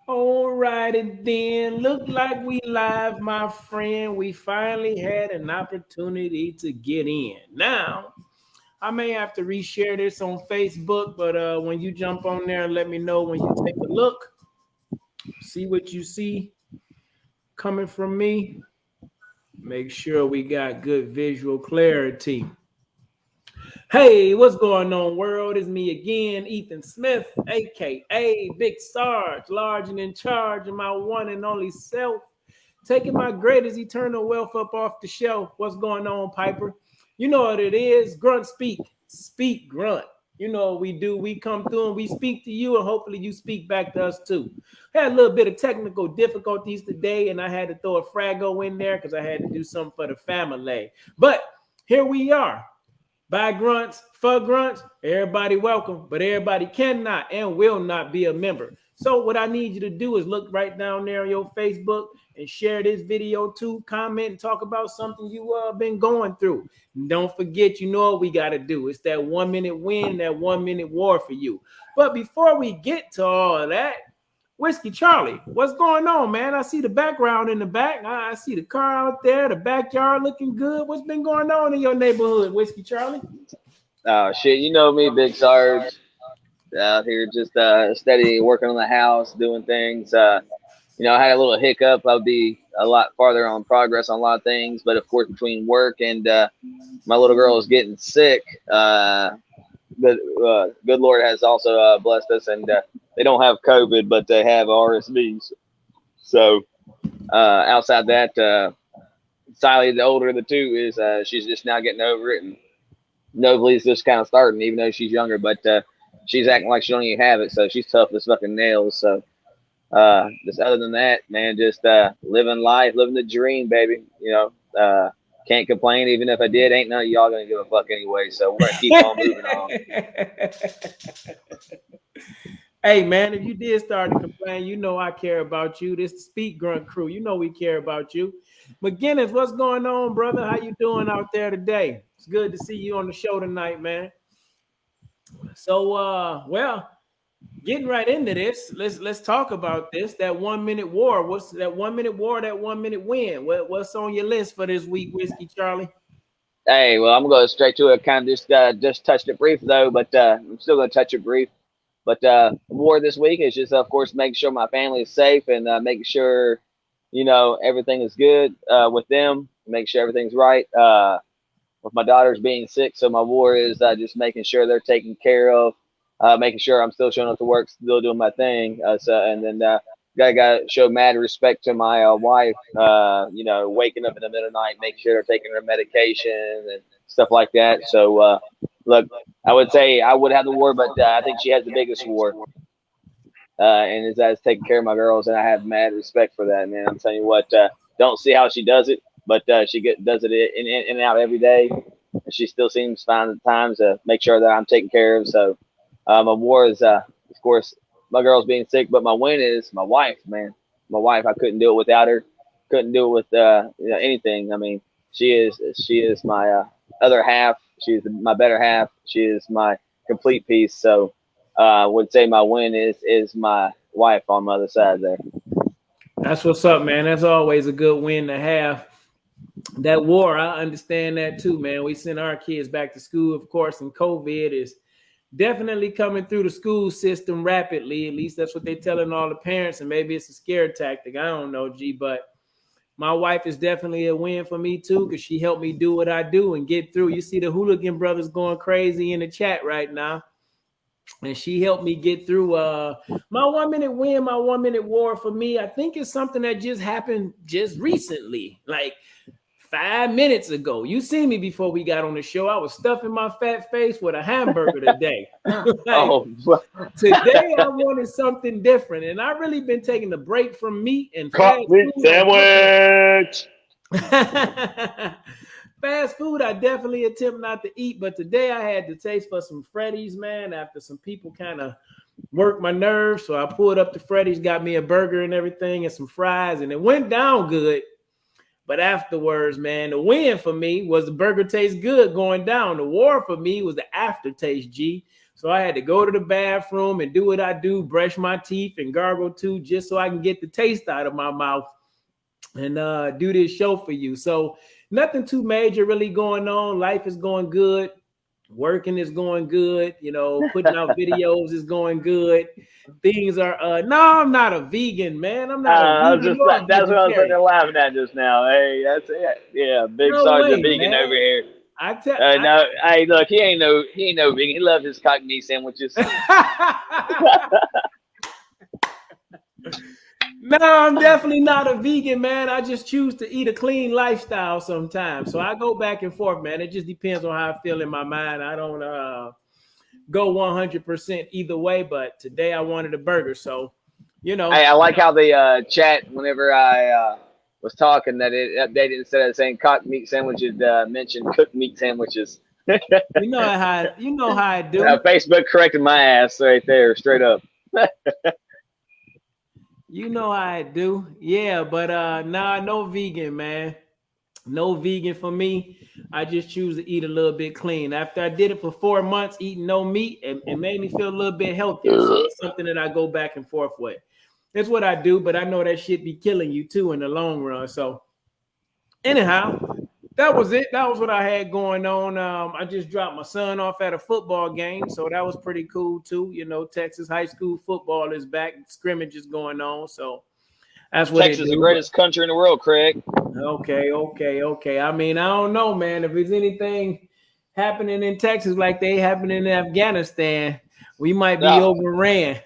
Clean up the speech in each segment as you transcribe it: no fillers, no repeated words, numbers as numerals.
All righty then. Look like we live, my friend. We finally had an opportunity to get in. Now, I may have to reshare this on Facebook, but when you jump on there, let me know when you take a look. See what you see coming from me. Make sure we got good visual clarity. Hey, what's going on, world? It's me again, Ethan Smith, aka Big Sarge, large and in charge of my one and only self, taking my greatest eternal wealth up off the shelf. What's going on, Piper? You know what it is. Grunt speak grunt. You know what we do. We come through and we speak to you, and hopefully you speak back to us too. Had a little bit of technical difficulties today, and I had to throw a frago in there because I had to do something for the family. But here we are. By grunts, for grunts, everybody welcome, but everybody cannot and will not be a member. So what I need you to do is look right down there on your Facebook and share this video too, comment and talk about something you been going through. And don't forget, you know what we got to do. It's that 1 minute win, that 1 minute war for you. But before we get to all of that, Whiskey Charlie, what's going on, man? I see the background in the back. I see the car out there, the backyard looking good. What's been going on in your neighborhood, Whiskey Charlie? Oh shit, you know me, Big Sarge, out here just steady working on the house, doing things. I had a little hiccup. I'll be a lot farther on progress on a lot of things, but of course, between work and my little girl is getting sick, the good Lord has also blessed us, and they don't have COVID, but they have RSVs. So outside that, Sally, the older of the two, is she's just now getting over it, and Nobley's just kind of starting, even though she's younger, but she's acting like she don't even have it, so she's tough as fucking nails. So just other than that, man, just living life, living the dream, baby. Can't complain. Even if I did, ain't none of y'all gonna give a fuck anyway. So we're gonna keep on moving on. Hey man, if you did start to complain, you know I care about you. This Speak Grunt crew, you know we care about you. McGinnis, what's going on, brother? How you doing out there today? It's good to see you on the show tonight, man. So well, getting right into this, let's talk about this. That 1 minute war. What's that 1 minute war, that 1 minute win? What's on your list for this week, Whiskey Charlie? Hey, well, I'm gonna go straight to it. Kind of just touched it brief though, but I'm still gonna touch it brief. But war this week is just, of course, making sure my family is safe and making sure, everything is good with them. Make sure everything's right. With my daughters being sick, so my war is just making sure they're taken care of, making sure I'm still showing up to work, still doing my thing. And then gotta show mad respect to my wife. Waking up in the middle of the night, making sure they're taking their medication and stuff like that. So look, I would say I would have the war, but I think she has the biggest war. And is taking care of my girls, and I have mad respect for that, man. I'm telling you what, don't see how she does it, but does it in and out every day, and she still seems fine at times to make sure that I'm taken care of. So my war is, of course, my girls being sick, but my win is my wife, man. My wife, I couldn't do it without her. Couldn't do it with anything. I mean, she is my other half. She's my better half. She is my complete piece. So would say my win is my wife on the other side there. That's what's up, man. That's always a good win to have. That war, I understand that too, man. We send our kids back to school, of course, and COVID is definitely coming through the school system rapidly. At least that's what they're telling all the parents, and maybe it's a scare tactic. I don't know, G, but my wife is definitely a win for me too, because she helped me do what I do and get through. You see the hooligan brothers going crazy in the chat right now. And she helped me get through my 1 minute win, my 1 minute war for me. I think it's something that just happened just recently, like 5 minutes ago. You seen me before we got on the show. I was stuffing my fat face with a hamburger today. Oh, Today I wanted something different, and I've really been taking a break from meat and Cut meat sandwich. Fast food, I definitely attempt not to eat, but today I had to taste for some Freddy's, man, after some people kind of worked my nerves. So I pulled up to Freddy's, got me a burger and everything and some fries, and it went down good. But afterwards, man, the win for me was the burger tastes good going down. The war for me was the aftertaste, G. So I had to go to the bathroom and do what I do, brush my teeth and gargle too, just so I can get the taste out of my mouth and do this show for you. So nothing too major really going on. Life is going good. Working is going good. Putting out videos is going good. Things are no, I'm not a vegan, man. I'm not a I was vegan just or a that's what I was sitting vegetarian. there laughing at just now. Hey, that's it. Yeah, Big No Sarge the way, vegan over man. here. I tell No, hey, look, he ain't no vegan. He loves his cock meat sandwiches. No, I'm definitely not a vegan, man. I just choose to eat a clean lifestyle sometimes. So I go back and forth, man. It just depends on how I feel in my mind. I don't go 100% either way, but today I wanted a burger. So, Hey, I like how the chat, whenever I was talking, that it updated instead of saying cock meat sandwiches, mentioned cooked meat sandwiches. you know how I do. Facebook corrected my ass right there, straight up. You know how I do. Yeah, but nah, no vegan, man. No vegan for me. I just choose to eat a little bit clean. After I did it for 4 months, eating no meat, it made me feel a little bit healthier. So it's something that I go back and forth with. That's what I do, but I know that shit be killing you too in the long run. So anyhow, that was it. That was what I had going on. I just dropped my son off at a football game, so that was pretty cool too. Texas high school football is back, scrimmage is going on, so that's what it Texas, the do. greatest country in the world, Craig. Okay. I mean, I don't know, man. If there's anything happening in Texas like they happening in Afghanistan, we might be No. overran.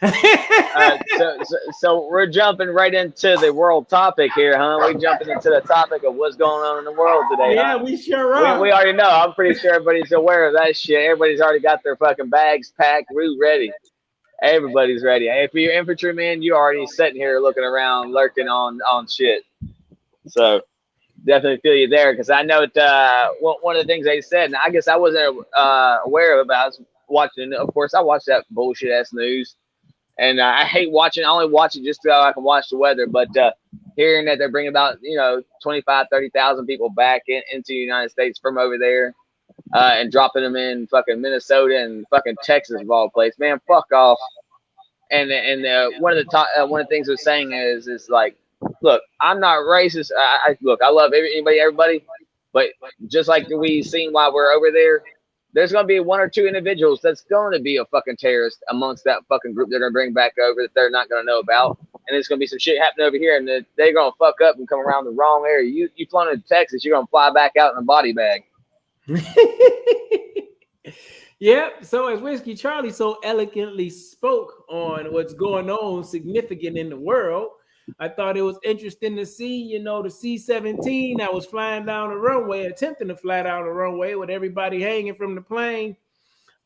So we're jumping right into the world topic here, huh? We're jumping into the topic of what's going on in the world today, Yeah, huh? we sure We are. already know. I'm pretty sure everybody's aware of that shit. Everybody's already got their fucking bags packed. We're ready. Everybody's ready. If you're infantryman, you're already sitting here looking around, lurking on shit. So definitely feel you there because I know one of the things they said, and I guess I wasn't aware of it, but I was watching. Of course, I watched that bullshit ass news, and I hate watching. I only watch it just so I can watch the weather. But hearing that they're bringing about 25, 30,000 people back into the United States from over there, and dropping them in fucking Minnesota and fucking Texas of all places, man, fuck off. And one of the things they're saying is like, look, I'm not racist. Look, I love everybody, but just like we seen while we're over there, there's gonna be one or two individuals that's going to be a fucking terrorist amongst that fucking group they're gonna bring back over that they're not gonna know about, and there's gonna be some shit happening over here, and they're gonna fuck up and come around the wrong area. You flown into Texas, you're gonna fly back out in a body bag. Yep. So as Whiskey Charlie so elegantly spoke on what's going on significant in the world, I thought it was interesting to see, the C-17 that was flying down the runway, attempting to fly down the runway with everybody hanging from the plane.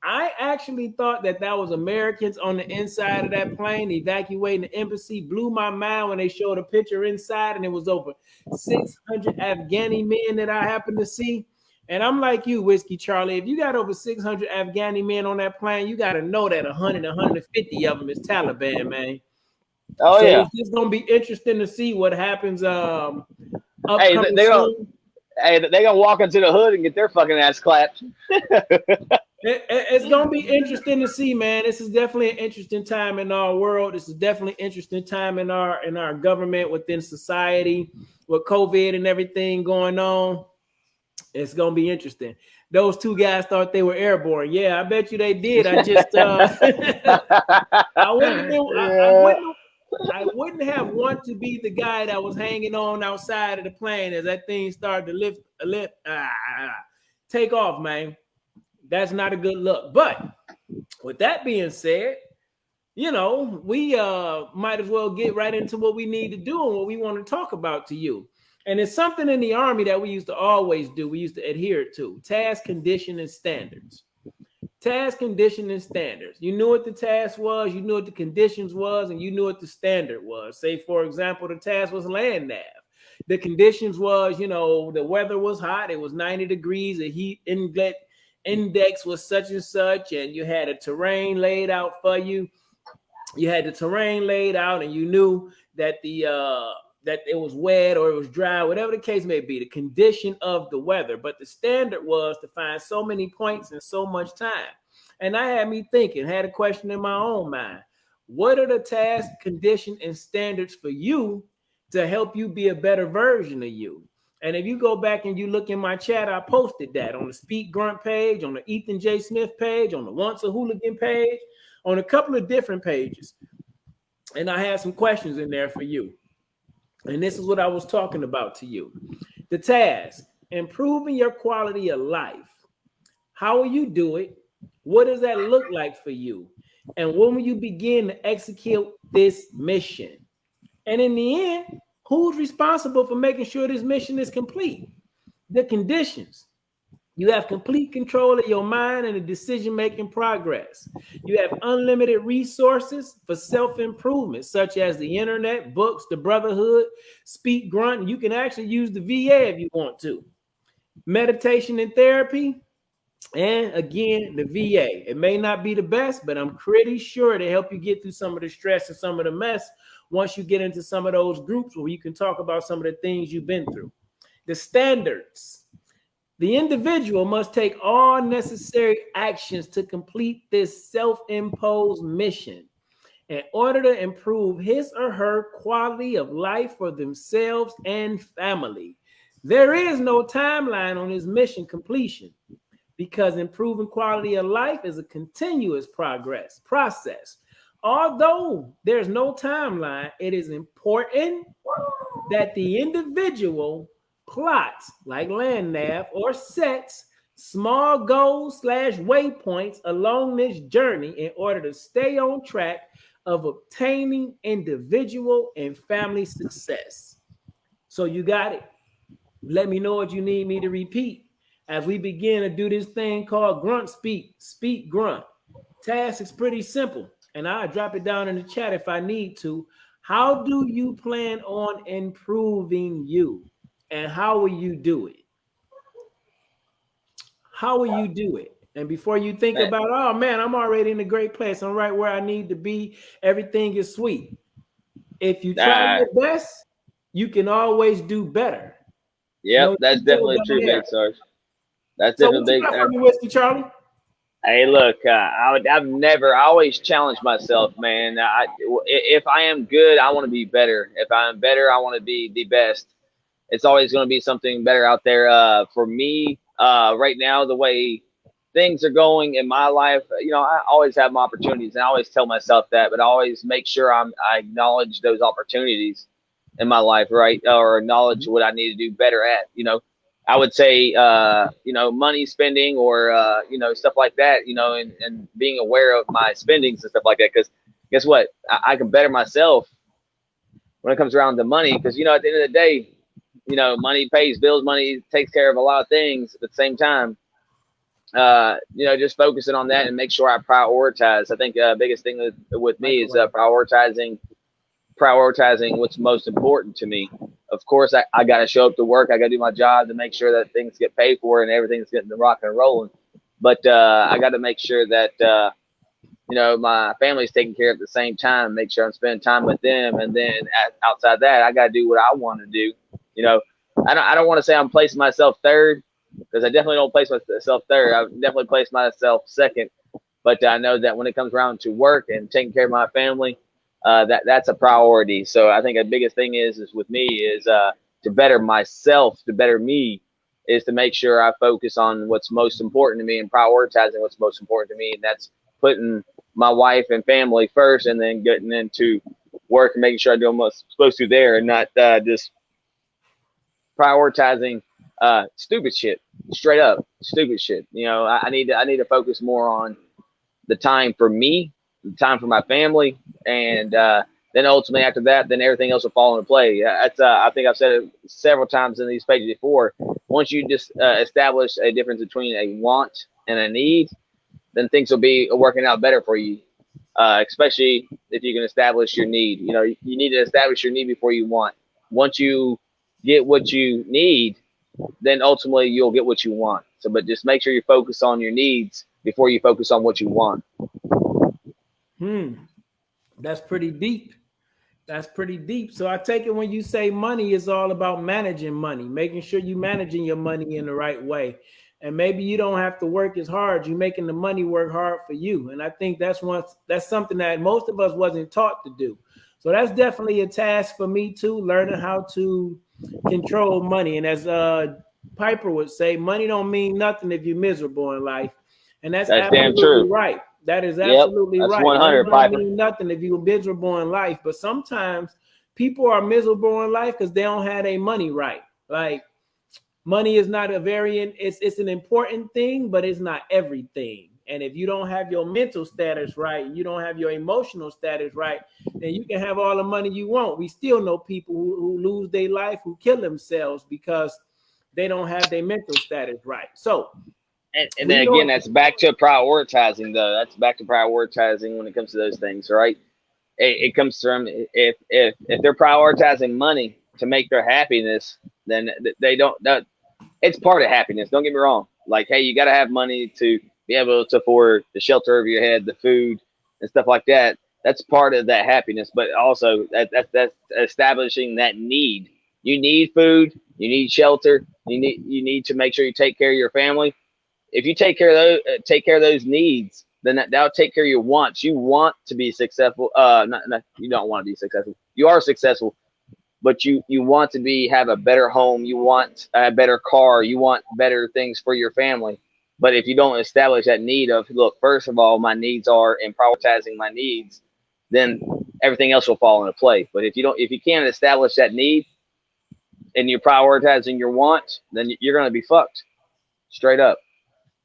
I actually thought that was Americans on the inside of that plane evacuating the embassy. Blew my mind when they showed a picture inside, and it was over 600 Afghani men that I happened to see. And I'm like you, Whiskey Charlie. If you got over 600 Afghani men on that plane, you got to know that 100, 150 of them is Taliban, man. Oh So yeah. it's just gonna be interesting to see what happens. Upcoming they're soon. They gonna walk into the hood and get their fucking ass clapped. It's gonna be interesting to see, man. This is definitely an interesting time in our world. This is definitely an interesting time in our government, within society, with COVID and everything going on. It's gonna be interesting. Those two guys thought they were airborne. Yeah, I bet you they did. I just I wouldn't have want to be the guy that was hanging on outside of the plane as that thing started to take off, man. That's not a good look. But with that being said, we might as well get right into what we need to do and what we want to talk about to you. And it's something in the Army that we used to always do. We used to adhere to task, condition, and standards. Task, condition, and standards. You knew what the task was, you knew what the conditions was, and you knew what the standard was. Say, for example, the task was land nav. The conditions was, the weather was hot. It was 90 degrees. The heat index was such and such, and you had a terrain laid out for you. You had the terrain laid out, and you knew that that it was wet or it was dry, whatever the case may be, the condition of the weather. But the standard was to find so many points in so much time. And I had me thinking, had a question in my own mind. What are the tasks, conditions, and standards for you to help you be a better version of you? And if you go back and you look in my chat, I posted that on the Speak Grunt page, on the Ethan J. Smith page, on the Once a Hooligan page, on a couple of different pages. And I had some questions in there for you. And this is what I was talking about to you. The task, improving your quality of life. How will you do it? What does that look like for you? And when will you begin to execute this mission? And in the end, who's responsible for making sure this mission is complete? The conditions. You have complete control of your mind and the decision-making progress. You have unlimited resources for self-improvement, such as the internet, books, the brotherhood, Speak Grunt. You can actually use the VA if you want to. Meditation and therapy, and again, the VA. It may not be the best, but I'm pretty sure to help you get through some of the stress and some of the mess once you get into some of those groups where you can talk about some of the things you've been through. The standards. The individual must take all necessary actions to complete this self-imposed mission in order to improve his or her quality of life for themselves and family. There is no timeline on his mission completion because improving quality of life is a continuous process. Although there's no timeline, it is important that the individual plots like land nav or sets small goals / waypoints along this journey in order to stay on track of obtaining individual and family success. So you got it. Let me know what you need me to repeat as we begin to do this thing called Grunt Speak Grunt. Task is pretty simple, and I'll drop it down in the chat if I need to. How do you plan on improving you? And how will you do it? How will you do it? And before you think Man, about, oh man, I'm already in a great place. I'm right where I need to be. Everything is sweet. If you try uh, your best, you can always do better. yep, No, that's definitely true, Big Sarge. That's so what you definitely big. got for me, Whiskey Charlie? Hey, look, I always challenge myself, man. If I am good, I want to be better. If I am better, I want to be the best. It's always going to be something better out there. For me, right now, the way things are going in my life, I always have my opportunities, and I always tell myself that, but I always make sure I acknowledge those opportunities in my life, right? Or acknowledge what I need to do better at. I would say, money spending or, stuff like that, and being aware of my spendings and stuff like that. Because guess what? I can better myself when it comes around to money. Because, at the end of the day, money pays bills, money takes care of a lot of things. At the same time, just focusing on that and make sure I prioritize. I think biggest thing with me is prioritizing what's most important to me. Of course, I got to show up to work. I got to do my job to make sure that things get paid for and everything's getting the rock and rolling. But I got to make sure that, my family's taken care of at the same time, make sure I'm spending time with them. And then outside that, I got to do what I want to do. I don't want to say I'm placing myself third because I definitely don't place myself third. I definitely place myself second. But I know that when it comes around to work and taking care of my family, that's a priority. So I think the biggest thing is with me is to better myself, to better me, is to make sure I focus on what's most important to me and prioritizing what's most important to me. And that's putting my wife and family first and then getting into work and making sure I do what I'm supposed to there and not just prioritizing stupid shit, straight up stupid shit. I need to focus more on the time for me, the time for my family, and then ultimately after that, then everything else will fall into play. That's I think I've said it several times in these pages before. Once you just establish a difference between a want and a need, then things will be working out better for you. Especially if you can establish your need. You need to establish your need before you want. Once you get what you need, then ultimately you'll get what you want. So, but just make sure you focus on your needs before you focus on what you want. That's pretty deep. That's pretty deep. So I take it when you say money is all about managing money, making sure you're managing your money in the right way. and maybe you don't have to work as hard. You're making the money work hard for you. And I think that's something that most of us wasn't taught to do. So that's definitely a task for me too, learning how to control money. And as Piper would say, money don't mean nothing if you're miserable in life. And that's That's damn absolutely true. right. That is Yep, absolutely that's right. Money 100, don't Piper. mean nothing if you're miserable in life. But sometimes people are miserable in life because they don't have their money right. Like, money is not it's an important thing, but it's not everything. And if you don't have your mental status right, you don't have your emotional status right, then you can have all the money you want. We still know people who lose their life, who kill themselves because they don't have their mental status right. So And we then know again, that's back to prioritizing, though. That's back to prioritizing when it comes to those things, right? It comes from if they're prioritizing money to make their happiness, then they don't. It's part of happiness. Don't get me wrong. Like, hey, you got to have money to be able to afford the shelter over your head, the food, and stuff like that. That's part of that happiness. But also, that's establishing that need. You need food. You need shelter. You need to make sure you take care of your family. If you take care of those needs, then that'll take care of your wants. You want to be successful. You don't want to be successful. You are successful, but you want to have a better home. You want a better car. You want better things for your family. But if you don't establish that need of, look, first of all, my needs are, and prioritizing my needs, then everything else will fall into place. But if you can't establish that need and you're prioritizing your wants, then you're going to be fucked straight up.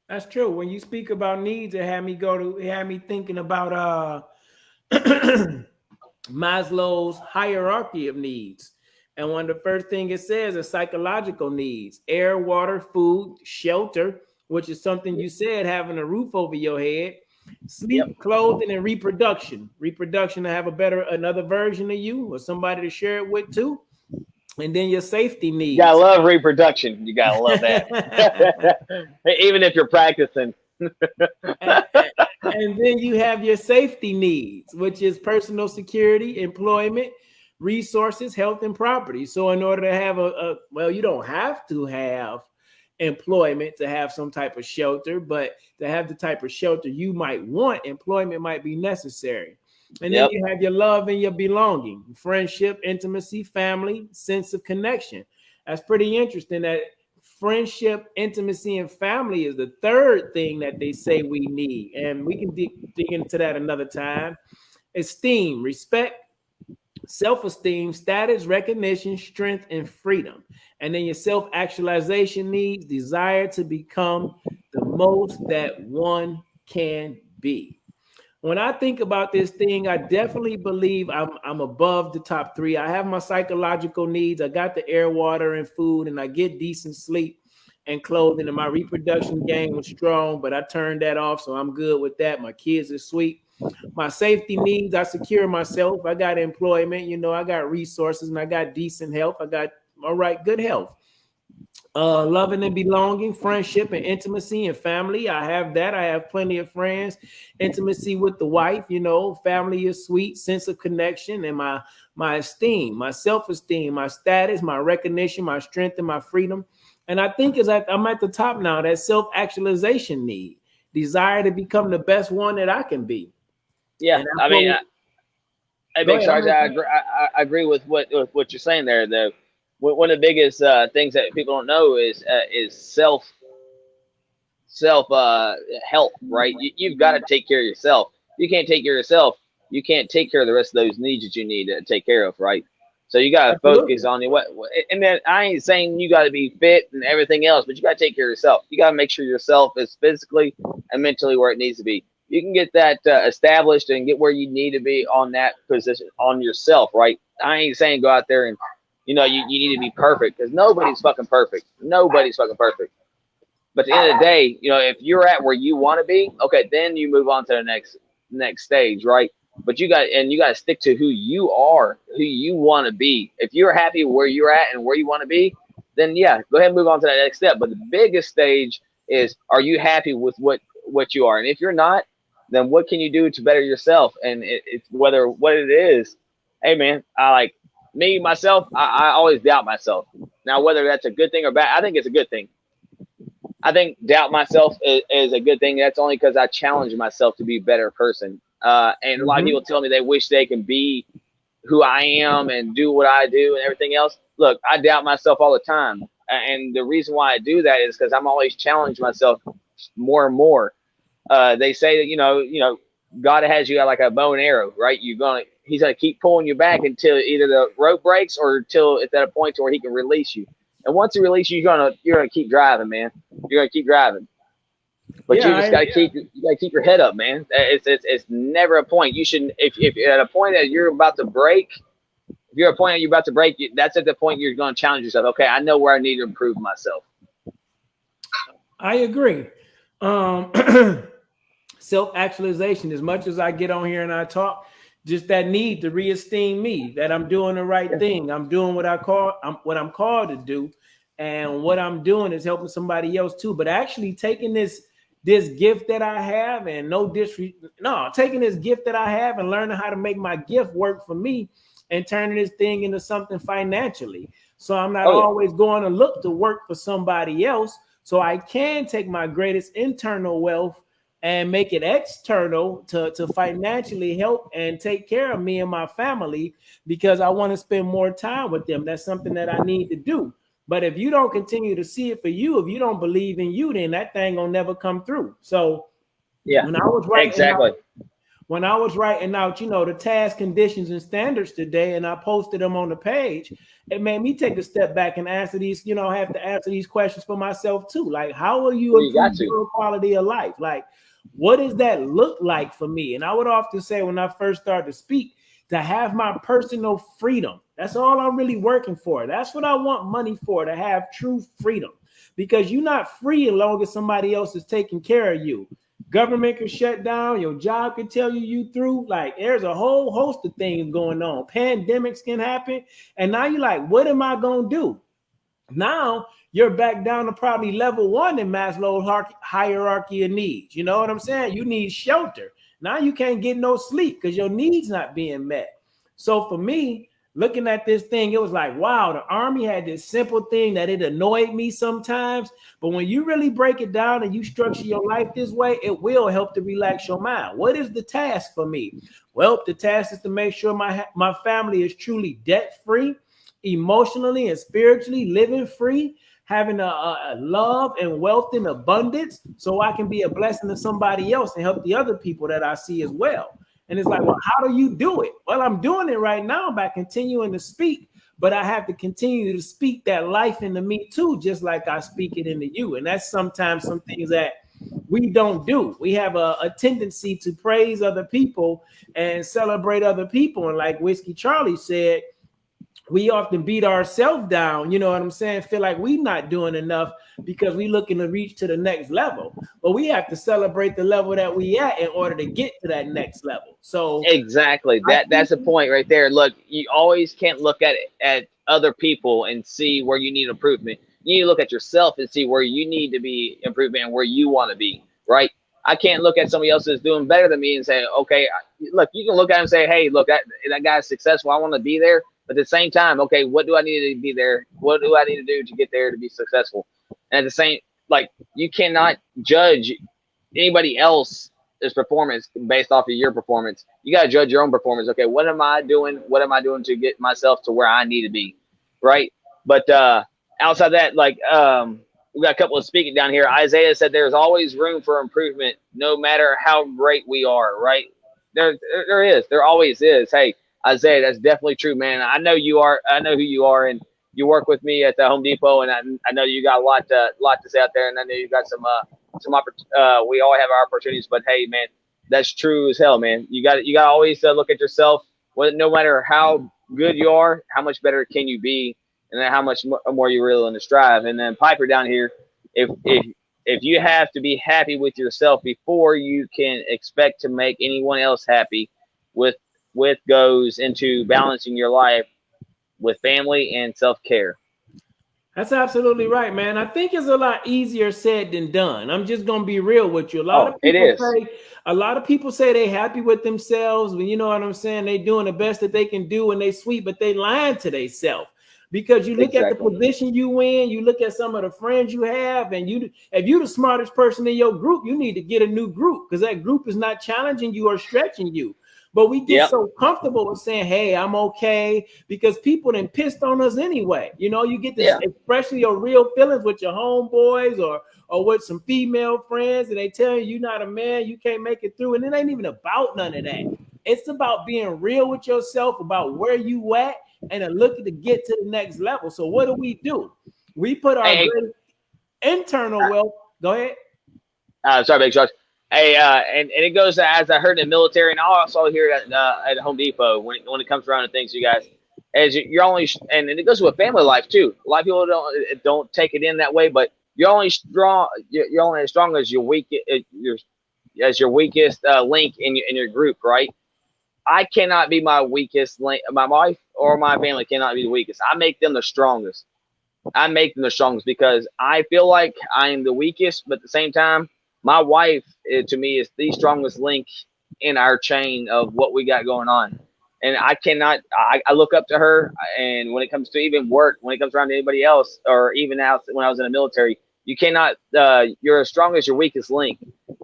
that's true. When you speak about needs, it had me thinking about Maslow's hierarchy of needs. And one of the first thing it says is psychological needs: air, water, food, shelter, which is something you said, having a roof over your head, Yep. sleep, clothing, and reproduction. Reproduction to have another version of you or somebody to share it with too. And then your safety You gotta needs. love reproduction. You gotta love that. Even if you're practicing. and, and then you have your safety needs, which is personal security, employment, resources, health, and property. So, in order to have well, you don't have to have employment to have some type of shelter, but to have the type of shelter you might want, employment might be necessary. And then Yep. you have your love and your belonging, friendship, intimacy, family, sense of connection. That's pretty interesting that friendship, intimacy, and family is the third thing that they say we need. And we can dig into that another time. Esteem, respect, self-esteem, status, recognition, strength, and freedom. And then your self-actualization needs, desire to become the most that one can be. When I think about this thing, I definitely believe I'm above the top three. I have my psychological needs. I got the air, water, and food, and I get decent sleep and clothing. And my reproduction game was strong, but I turned that off, so I'm good with that. My kids are sweet. My safety needs, I secure myself. I got employment, I got resources, and I got decent health. I got all right, good health. Loving and belonging, friendship and intimacy and family. I have that. I have plenty of friends. Intimacy with the wife, family is sweet, sense of connection, and my esteem, my self-esteem, my status, my recognition, my strength, and my freedom. And I think I'm at the top now, that self-actualization need, desire to become the best one that I can be. Yeah. And I mean, I go Big ahead. Sarge, I agree with what you're saying there. Though, one of the biggest things that people don't know is self health, right? You've got to take care of yourself. You can't take care of yourself. You can't take care of the rest of those needs that you need to take care of, right? So you got to focus Absolutely. on and then I ain't saying you got to be fit and everything else, but you got to take care of yourself. You got to make sure yourself is physically and mentally where it needs to be. You can get that established and get where you need to be on that position on yourself, right? I ain't saying go out there and you need to be perfect, because nobody's fucking perfect. Nobody's fucking perfect. But at the end of the day, if you're at where you want to be, okay, then you move on to the next stage, right? But you got to stick to who you are, who you want to be. If you're happy where you're at and where you want to be, then yeah, go ahead and move on to that next step. But the biggest stage is, are you happy with what you are? And if you're not, then what can you do to better yourself? And it's whether what it is. Hey man, I like me myself. I always doubt myself. Now whether that's a good thing or bad, I think it's a good thing. I think doubt myself is a good thing. That's only because I challenge myself to be a better person. And a lot of Mm-hmm. people tell me they wish they can be who I am and do what I do and everything else. Look, I doubt myself all the time. And the reason why I do that is because I'm always challenging myself more and more. They say that, God has you like a bow and arrow, right? He's gonna keep pulling you back until either the rope breaks or until it's at a point where he can release you. And once he releases you, you're gonna keep driving, man. You're gonna keep driving. But Yeah, you just gotta keep your head up, man. It's never a point. You should if at a point that you're about to break, if you're at a point that you're about to break, that's at the point you're going to challenge yourself. Okay, I know where I need to improve myself. I agree. Um, Self-actualization. As much as I get on here and I talk, just that need to re-esteem me, that I'm doing the right Yeah. thing. I'm doing what I'm called to do, and what I'm doing is helping somebody else too. But actually taking this gift that I have, and taking this gift that I have and learning how to make my gift work for me, and turning this thing into something financially. So I'm not Oh yeah. always going to look to work for somebody else. So I can take my greatest internal wealth and make it external to financially help and take care of me and my family, because I want to spend more time with them. That's something that I need to do. But if you don't continue to see it for you, if you don't believe in you, then that thing will never come through. So Yeah. when I was writing Exactly. out the task conditions and standards today, and I posted them on the page, it made me take a step back and answer these, I have to answer these questions for myself too. Like, how will you Well, you improve got to. your quality of life? Like, what does that look like for me? And I would often say when I first started to speak, to have my personal freedom. That's all I'm really working for. That's what I want money for, to have true freedom. Because you're not free as long as somebody else is taking care of you. Government can shut down, your job can tell you through. Like, there's a whole host of things going on. Pandemics can happen. And now you're like, what am I going to do? Now you're back down to probably level one in Maslow's hierarchy of needs. You know what I'm saying? You need shelter. Now you can't get no sleep because your needs not being met. So for me, looking at this thing, it was like, wow, the Army had this simple thing that it annoyed me sometimes. But when you really break it down and you structure your life this way, it will help to relax your mind. What is the task for me? Well, the task is to make sure my family is truly debt free, emotionally and spiritually living free, having a love and wealth in abundance, so I can be a blessing to somebody else and help the other people that I see as well. And it's like, well, how do you do it? Well, I'm doing it right now by continuing to speak, but I have to continue to speak that life into me too, just like I speak it into you. And that's sometimes some things that we don't do. We have a tendency to praise other people and celebrate other people. And like Whiskey Charlie said, we often beat ourselves down, you know what I'm saying? Feel like we're not doing enough because we looking to reach to the next level. But we have to celebrate the level that we at in order to get to that next level. So Exactly. I That's think, a point right there. Look, you always can't look at other people and see where you need improvement. You need to look at yourself and see where you need to be improvement and where you want to be. Right. I can't look at somebody else that's doing better than me and say, okay, look, you can look at him and say, hey, look, that guy's successful. I want to be there. But at the same time, okay, what do I need to be there? What do I need to do to get there to be successful? And at the same, like, you cannot judge anybody else's performance based off of your performance. You got to judge your own performance. Okay, what am I doing? What am I doing to get myself to where I need to be? Right. But outside that, like, we got a couple of speaking down here. Isaiah said there's always room for improvement, no matter how great we are. Right. There is. There always is. Hey, Isaiah, that's definitely true, man. I know you are. I know who you are, and you work with me at the Home Depot, and I know you got a lot to say out there, and I know you got some we all have our opportunities, but hey, man, that's true as hell, man. You got to always look at yourself. No matter how good you are, how much better can you be, and then how much more you're willing to strive. And then Piper down here, if you have to be happy with yourself before you can expect to make anyone else happy, with goes into balancing your life with family and self care. that's absolutely right, man. I think it's a lot easier said than done. I'm just gonna be real with you. Oh, it is. A lot of people say they happy with themselves, but you know what I'm saying? They doing the best that they can do and they sweet, but they lying to themselves. because you look at the Exactly. position you in, you look at some of the friends you have, and if you're the smartest person in your group, you need to get a new group because that group is not challenging you or stretching you. But we get Yep. so comfortable with saying, "Hey, I'm okay," because people then pissed on us anyway. You get this, Yeah. especially your real feelings with your homeboys or with some female friends, and they tell you you're not a man, you can't make it through, and it ain't even about none of that. It's about being real with yourself about where you at and looking to get to the next level. So what do? We put our Hey, great internal wealth. Go ahead. sorry, big Josh. Hey, and it goes as I heard in the military, and I also hear it at Home Depot when it comes around to things, you guys, as you're only, and it goes with family life too. A lot of people don't take it in that way, but you're only strong. You're only as strong as your your weakest link in your group, right? I cannot be my weakest link. My wife or my family cannot be the weakest. I make them the strongest. I make them the strongest because I feel like I am the weakest, but at the same time, my wife to me is the strongest link in our chain of what we got going on. And I cannot, I look up to her. And when it comes to even work, when it comes around to anybody else, or even out when I was in the military, you cannot, you're as strong as your weakest link.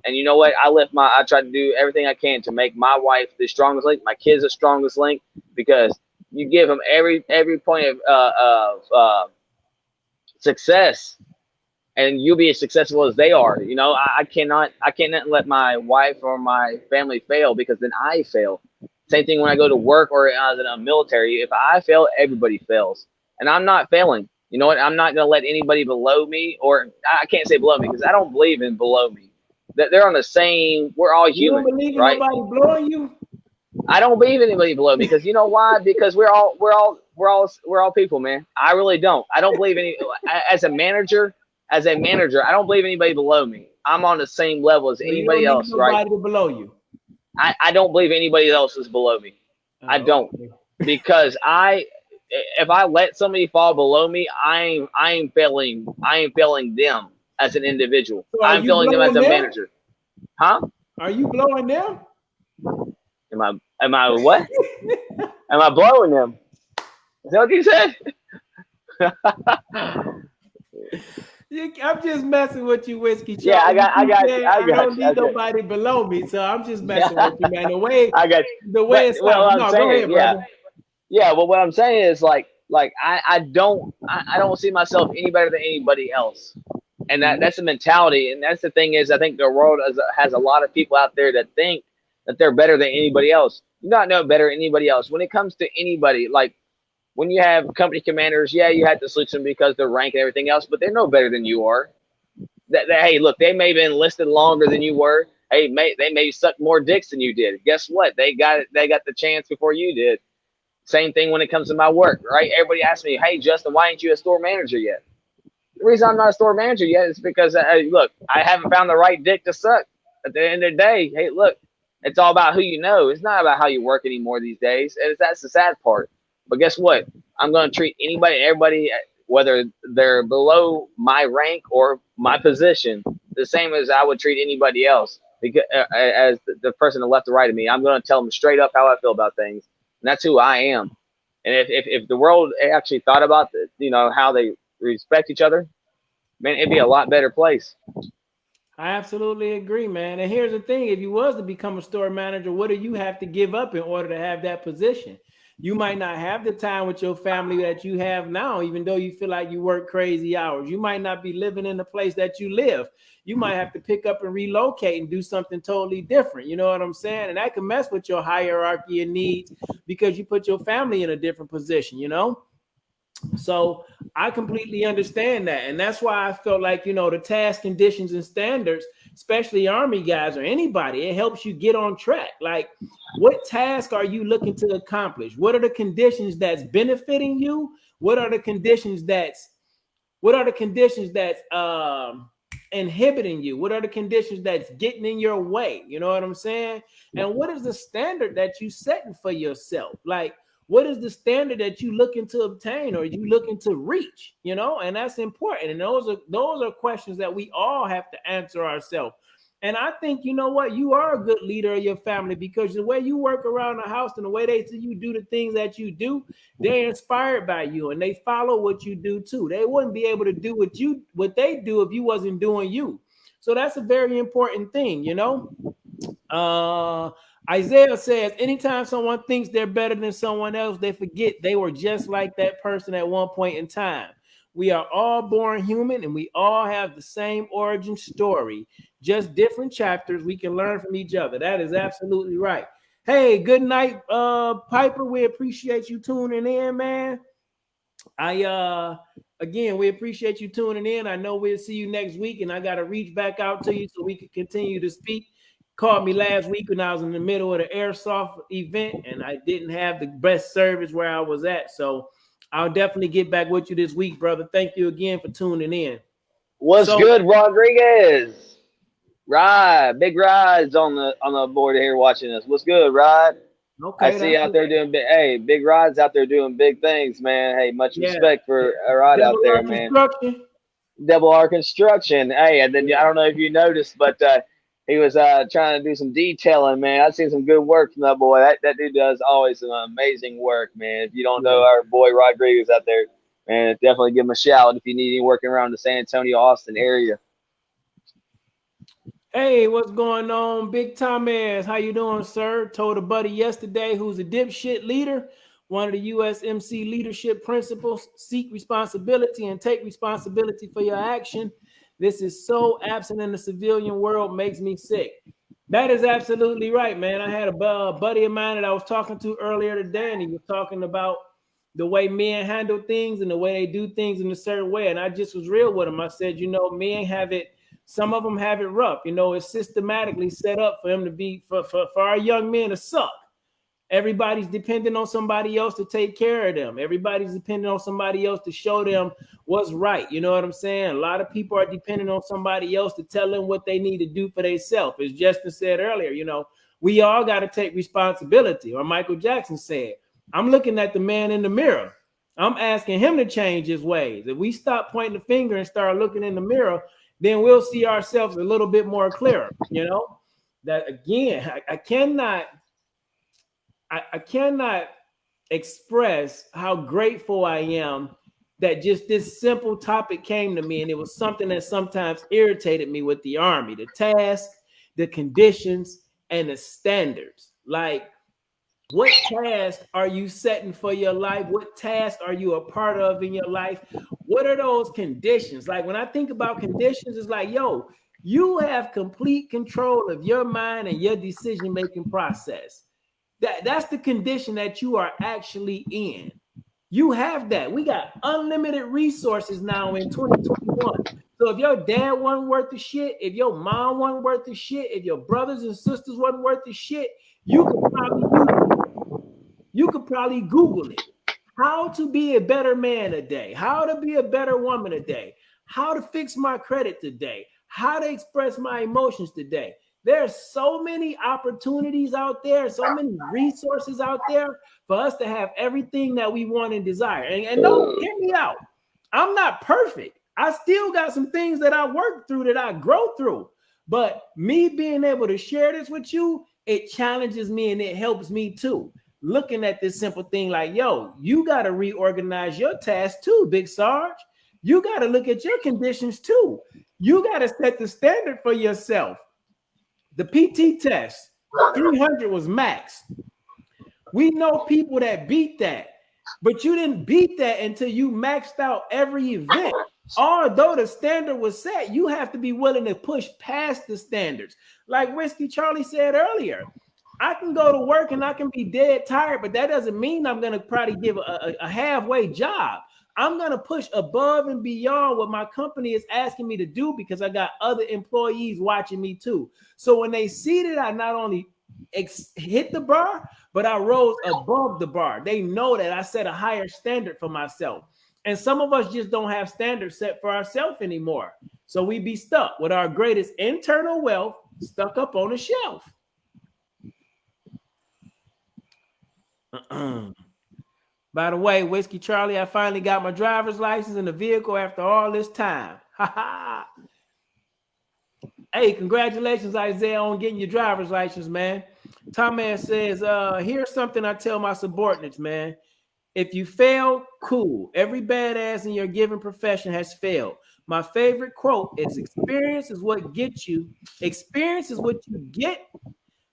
And you know what? I try to do everything I can to make my wife the strongest link, my kids the strongest link, because you give them every point of success, and you'll be as successful as they are. I cannot let my wife or my family fail because then I fail. Same thing when I go to work or as in a military. If I fail, everybody fails, and I'm not failing. You know what? I'm not going to let anybody below me, or I can't say below me because I don't believe in below me. That they're on the same. We're all You don't human, believe in right? nobody blowing you? I don't believe anybody below me because you know why? Because we're all people, man. I really don't. I don't believe any as a manager. I don't believe anybody below me. I'm on the same level as So you anybody don't need else, right? nobody to blow you. I don't believe anybody else is below me. I Oh, don't because if I let somebody fall below me, I am failing. I am failing them as an individual. so are I'm you failing them as blowing a them? manager. Huh? Are you blowing them? Am I what? Am I blowing them? Is that what you said? I'm just messing with you, Whiskey Yeah, Charlie. You I keep got you. saying I I got don't you. need Okay. nobody below me, so I'm just Yeah, messing with you, man. The way I got you. the way But it's well, out. what I'm No, go saying, ahead, yeah, brother. yeah. Well, what I'm saying is like I don't see myself any better than anybody else, and that's the mentality, and that's the thing is I think the world has a lot of people out there that think that they're better than anybody else. You're not no better than anybody else when it comes to anybody. Like when you have company commanders, yeah, you have to salute them because they're rank and everything else, but they're no better than you are. Hey, look, they may have been enlisted longer than you were. Hey, they may suck more dicks than you did. Guess what? They got it. They got the chance before you did. Same thing when it comes to my work, right? Everybody asks me, "Hey, Justin, why ain't you a store manager yet?" The reason I'm not a store manager yet is because, look, I haven't found the right dick to suck. At the end of the day, hey, look, it's all about who you know. It's not about how you work anymore these days. And that's the sad part. But guess what? I'm going to treat anybody, everybody, whether they're below my rank or my position, the same as I would treat anybody else. Because as the person to left or right of me, I'm going to tell them straight up how I feel about things, and that's who I am. And if the world actually thought about how they respect each other, man, it'd be a lot better place. I absolutely agree, man. And here's the thing: if you was to become a store manager, what do you have to give up in order to have that position? You might not have the time with your family that you have now, even though you feel like you work crazy hours. You might not be living in the place that you live. You might have to pick up and relocate and do something totally different. You know what I'm saying? And that can mess with your hierarchy and needs because you put your family in a different position. So I completely understand that. And that's why I felt like, the task conditions and standards, especially Army guys or anybody, it helps you get on track. Like, what task are you looking to accomplish? What are the conditions that's benefiting you? What are the conditions that's inhibiting you? What are the conditions that's getting in your way? You know what I'm saying? And what is the standard that you setting for yourself? Like, what is the standard that you looking to obtain or you looking to reach? And that's important. And those are questions that we all have to answer ourselves. And I think, you know what, you are a good leader of your family because the way you work around the house and the way they see you do the things that you do, they're inspired by you and they follow what you do too. They wouldn't be able to do what they do if you wasn't doing you. So that's a very important thing, you know. Uh, Isaiah says, anytime someone thinks they're better than someone else, they forget they were just like that person at one point in time. We are all born human and we all have the same origin story, just different chapters. We can learn from each other. That is absolutely right. Hey, good night, Piper. We appreciate you tuning in, man. I again, we appreciate you tuning in. I know we'll see you next week, and I got to reach back out to you so we can continue to speak. Called me last week when I was in the middle of the airsoft event, and I didn't have the best service where I was at. So I'll definitely get back with you this week, brother. Thank you again for tuning in. What's So good, Rodriguez? Rod, big Rod's on the board here watching us. What's good, Rod? I okay, see that's you out there doing big. Hey, big Rod's out there doing big things, man. Hey, much yeah. respect for Rod out Double there, R man. construction. Double R construction. Hey, and then I Yeah, don't know if you noticed, but he was trying to do some detailing, man. I've seen some good work from that boy. That dude does always some amazing work, man. If you don't know yeah. our boy Rodriguez out there, man, definitely give him a shout if you need any work around the San Antonio, Austin area. Hey, what's going on, Big Thomas? How you doing, sir? Told a buddy yesterday who's a dipshit leader. One of the USMC leadership principles: seek responsibility and take responsibility for your action. This is so absent in the civilian world, makes me sick. That is absolutely right, man. I had a buddy of mine that I was talking to earlier today, and he was talking about the way men handle things and the way they do things in a certain way. And I just was real with him. I said, you know, men have it, some of them have it rough. You know, it's systematically set up for them to be, for our young men to suck. Everybody's depending on somebody else to take care of them. Everybody's depending on somebody else to show them what's right. You know what I'm saying? A lot of people are depending on somebody else to tell them what they need to do for themselves. As Justin said earlier, you know, we all got to take responsibility. Or Michael Jackson said, I'm looking at the man in the mirror. I'm asking him to change his ways. If we stop pointing the finger and start looking in the mirror, then we'll see ourselves a little bit more clearer. You know, that again, I cannot express how grateful I am that just this simple topic came to me, and it was something that sometimes irritated me with the Army: the task, the conditions, and the standards. Like, what task are you setting for your life? What task are you a part of in your life? What are those conditions? Like, when I think about conditions, it's like, yo, you have complete control of your mind and your decision making process. That's the condition that you are actually in. You have that. We got unlimited resources now in 2021. So if your dad wasn't worth the shit, if your mom wasn't worth the shit, if your brothers and sisters wasn't worth the shit, you could probably YouTube it. You could probably Google it. How to be a better man today, how to be a better woman today, how to fix my credit today, how to express my emotions today. There's so many opportunities out there, so many resources out there for us to have everything that we want and desire. And don't hear me out. I'm not perfect. I still got some things that I work through, that I grow through. But me being able to share this with you, it challenges me and it helps me too. Looking at this simple thing like, yo, you got to reorganize your tasks too, Big Sarge. You got to look at your conditions too. You got to set the standard for yourself. The PT test, 300 was max. We know people that beat that, but you didn't beat that until you maxed out every event. Although the standard was set, you have to be willing to push past the standards. Like Whiskey Charlie said earlier, I can go to work and I can be dead tired, but that doesn't mean I'm going to probably give a halfway job. I'm going to push above and beyond what my company is asking me to do because I got other employees watching me too. So when they see that I not only hit the bar, but I rose above the bar, they know that I set a higher standard for myself. And some of us just don't have standards set for ourselves anymore. So we be stuck with our greatest internal wealth stuck up on the shelf. By the way, Whiskey Charlie, I finally got my driver's license in the vehicle after all this time. Hey, congratulations, Isaiah, on getting your driver's license, man. Tom Man says, here's something I tell my subordinates, man. If you fail, cool. Every badass in your given profession has failed. My favorite quote is experience is what gets you. Experience is what you get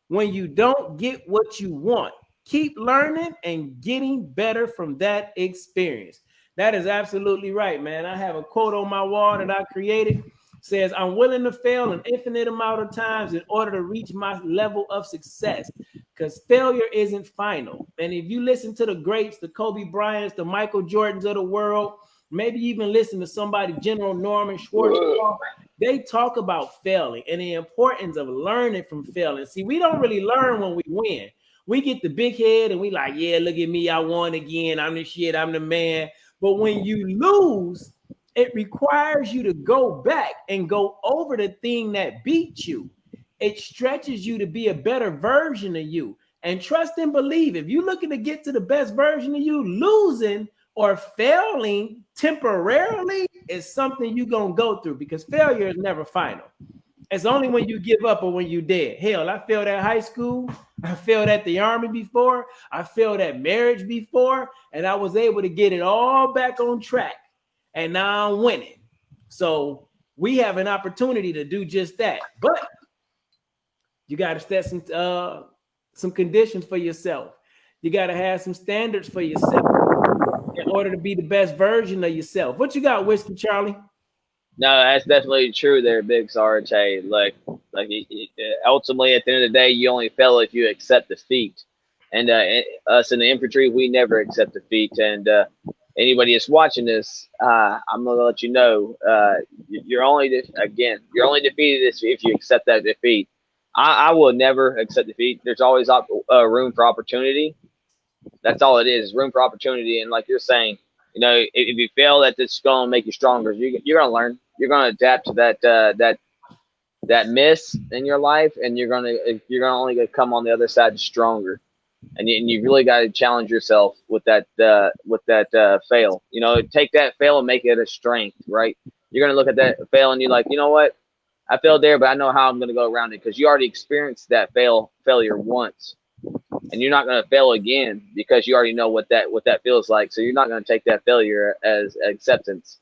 when you don't get what you want. Keep learning and getting better from that experience. That is absolutely right, man. I have a quote on my wall that I created. Says, I'm willing to fail an infinite amount of times in order to reach my level of success, because failure isn't final. And if you listen to the greats, the Kobe Bryants, the Michael Jordans of the world, maybe even listen to somebody, General Norman Schwarzkopf, they talk about failing and the importance of learning from failing. See, we don't really learn when we win. We get the big head and we like, yeah, look at me, I won again. I'm the shit, I'm the man. But when you lose, it requires you to go back and go over the thing that beat you. It stretches you to be a better version of you. And trust and believe, if you're looking to get to the best version of you, losing or failing temporarily is something you're going to go through, because failure is never final. It's only when you give up or when you're dead. Hell, I failed at high school. I failed at the army before. I failed at marriage before. And I was able to get it all back on track. And now I'm winning. So we have an opportunity to do just that. But you got to set some conditions for yourself. You got to have some standards for yourself in order to be the best version of yourself. What you got, Whiskey Charlie? No, that's definitely true there, Big Sarge. Hey, ultimately, at the end of the day, you only fail if you accept defeat. And us in the infantry, we never accept defeat. And anybody that's watching this, I'm gonna let you know, you're only defeated if you accept that defeat. I will never accept defeat. There's always room for opportunity. That's all it is, room for opportunity. And like you're saying, if you fail, that it's going to make you stronger. You're going to learn. You're going to adapt to that miss in your life, and you're going to only come on the other side stronger. And you really got to challenge yourself with that fail. Take that fail and make it a strength, right? You're going to look at that fail and you're like, you know what? I failed there, but I know how I'm going to go around it, because you already experienced that failure once. And you're not going to fail again because you already know what that feels like. So you're not going to take that failure as acceptance.